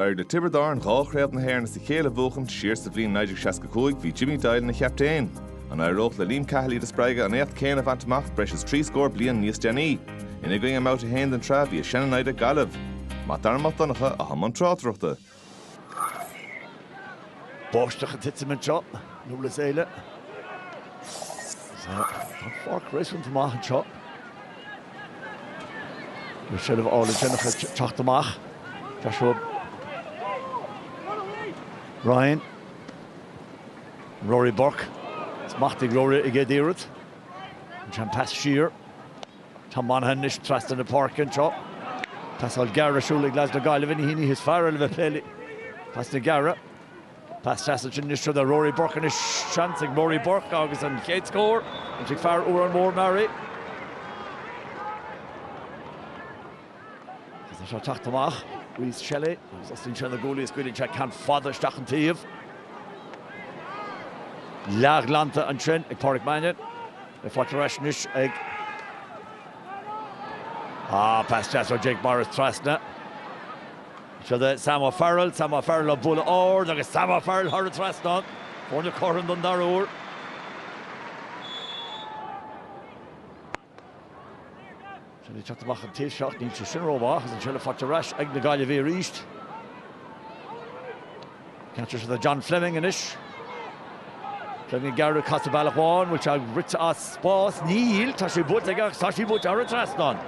de Tiobraid Árann gáchréad na hair na sa chéile bhuachan siar sa bhliain 1965 bhí Jimmy Doyle na cheaptéin. An áireocht le Liam Cahill de Spraige an écht céanna bhaintach breis 3 scór bliain níos déanaí. Ina going am out a hand and try via Shannon Ida Gaillimh. Matarmat Donacha a Hammond Trotruchta. Bostach and Titsman shot. Nula Zayla. Fork racing to Mach and shot. We should have all the Jennifer Chachtamach. Joshua. Ryan. Rory Burke. It's Machtig Rory Igedirit. Champass Shear. Tom Monaghan is trust in the park and chop. Pass all Garra Shulig Glasgow Gaillimh and he his fire of a play. Pass the Garra. Pass Sassage in this to the Rory Burke and his chancing Rory Burke. August and Kate score. And take far over and more Mary. As a shot tacht to Mach. Reese Shelley. Austin Chen the goalie is good in check. Can't father Stachen Tiev. Lag Lanta and Chen. A Porrick Mannion. A Fortrashnish egg. Pass Jasper Jake Morris Trasna. So the Sam O'Farrell of Bulla Ord, like Sam O'Farrell Hurd Trasna. For the Corrin Dundarur. So they took the back and tail shot, needs to Shinroba, as the Fortrash, egg the Gaillimh East. Catches the John Fleming in ish. Fleming Garrett Costabalachwan, which are writ us boss Neil, Tashi Butega, Tashi Butara Trasna.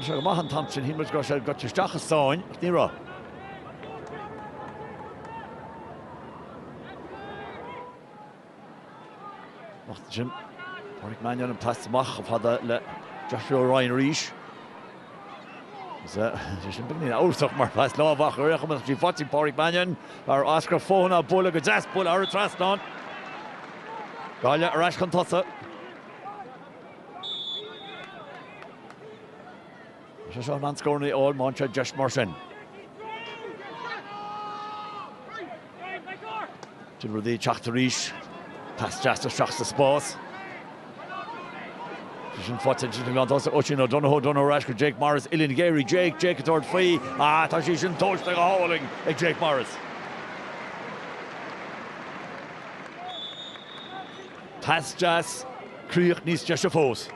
Sure, Mahan Thompson, he must go got to Stach sign, Nero. Macht Jim. Porrick Mannion and pass Mach of had Joshua Ryan Rees. She's been out of my pass Novach, Recham, she fought in Porrick Mannion, or Oscar Fona, Bulla, Gazas, Bulla, or Traston. Galia, Rash Contassa. Sean Manscorny, all Moncha, Josh Morrison. To the Chachtarish, past Jasta Shachs the Spots. Vision Footage to the also Ochino, Donoho, Rashker, Jake Morris, Ilin Gary, Jake at third free. Tashishan touched like a hauling, Jake Morris. Past Jas, Kriech Nis Jashafos.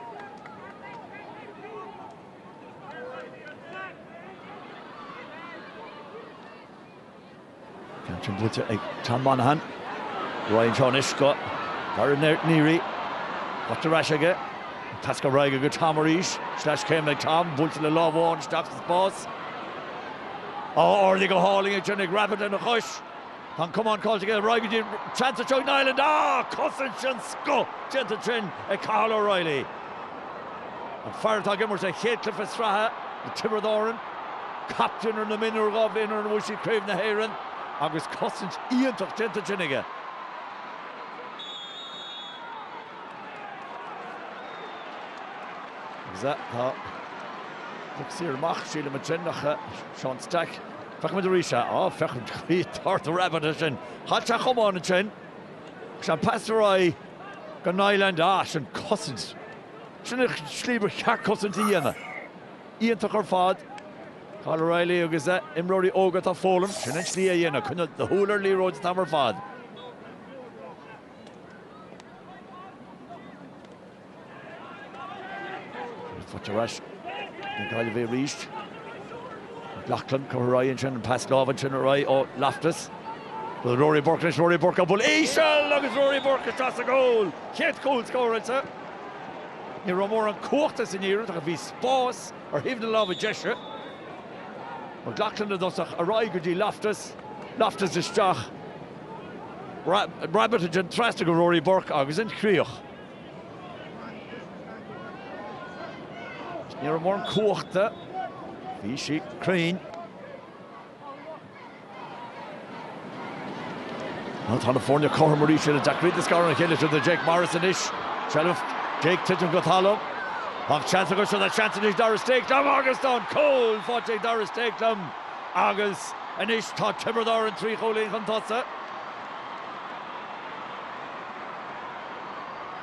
Tom Monaghan, Ryan Shawnishka, Darren Neary, what the rash again? Tasca Riga, good Tom Marish, slash came like Tom, Bull to the law one, stops the boss. Or they go hauling it, Johnny Rabbit and a hush. And come on, call together, Riga, chance of Chogan Island, Cousin Shansko, Gentle Chin, a Carl O'Reilly. And Fartag Immers, a Heathcliff Estraha, the Tiobraid Árann, captain in the minor of Inner and Wishy Craven the Heron. August Cousins Ian took Gentle Chinniga. Is that looks here Mach, Sheila Machinach, Sean Stack. Fechman the Risha, Fechman Creed, Tart the Rabbit, and Hatcha come on and Chin. Shan Pastorai, Gun Island Ash and Cousins. Shinich Schlieber Cat Cousins Ian. Ian took her fad. Carl O'Reilly, Ugazet, Imrodi Ogat of Fulham, Shinich Lia Yena, couldn't the Hooler Lee Roads Tamar Fad. Futurash, Gaillimh reached. Lachlan, Ryan, and past Love, Rai, Loftus. Well, Rory Burke, a bull. Ishal, look at Rory Burke, that's a goal. Kate Cole scoring, sir. You're more on Cortes in here, if he's Sposs or even the Love of Gesture. Lachlan does a Raigudi Loftus is Stach. Rabbit and Trastig Rory Burke, August in Creoch. You're more on Corte. Vichy, Crane. California, Corr Mauritia, and Jack Reed, the scorer, and kill it to the Jake Morrison ish. Shelf, Jake Titton Gothalo. Have chance to go to the chance in his Doris Takedown. August on Cole, fought Jake Doris Takedown. August, and ish, thought Tiobraid Árann 3 Holy Contassa.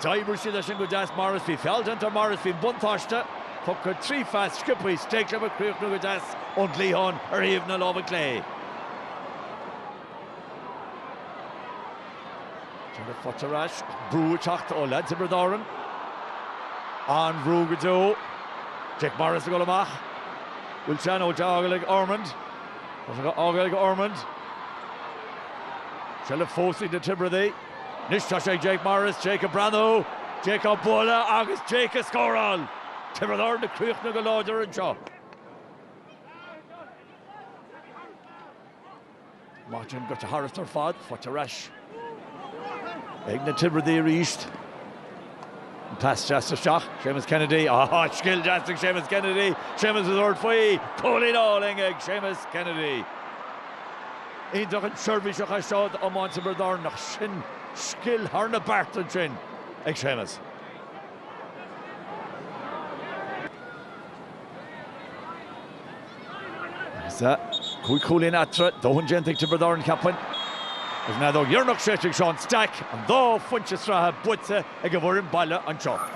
Tiber Shida Shingo Das Morrisby, Felt enter Morrisby, Buntoshta. Pucker 3 fast skipway steak up a creek no das on Leon or even a love clay. Trying to Fotterash, Brew Chacht or lads Tiobraid Árann. On Rugado. Jake Morris to Gaillimh. Wilchano Jagalig Ormond. Agalig Ormond. Shella Fossey to Tipperary. Nishtashay Jake Morris, Jacob Brano, Jacob Bulla, August Jacob Scoral. Tiobraid Árann the Creech na Galway and Shaw. Martin got to Harris or Fod, Fotterash. Egna Tipperary East. Pass Justice Shock, Seamus Kennedy. Skill Justice Seamus Kennedy. Seamus is Lord Fui. Pulling all Engeg, Seamus Kennedy. Indach and Sherby Shock I saw the Amon Tiobraid Árann nach Shin. Skill Harna Barton Shin. Egg Seamus. Is that Coolin Atra, Dohan Gentic Tiobraid Árann Captain. Is now though you're not shitting Sean Stack and though Funchestra Butze a Gavorin Balla and Chop.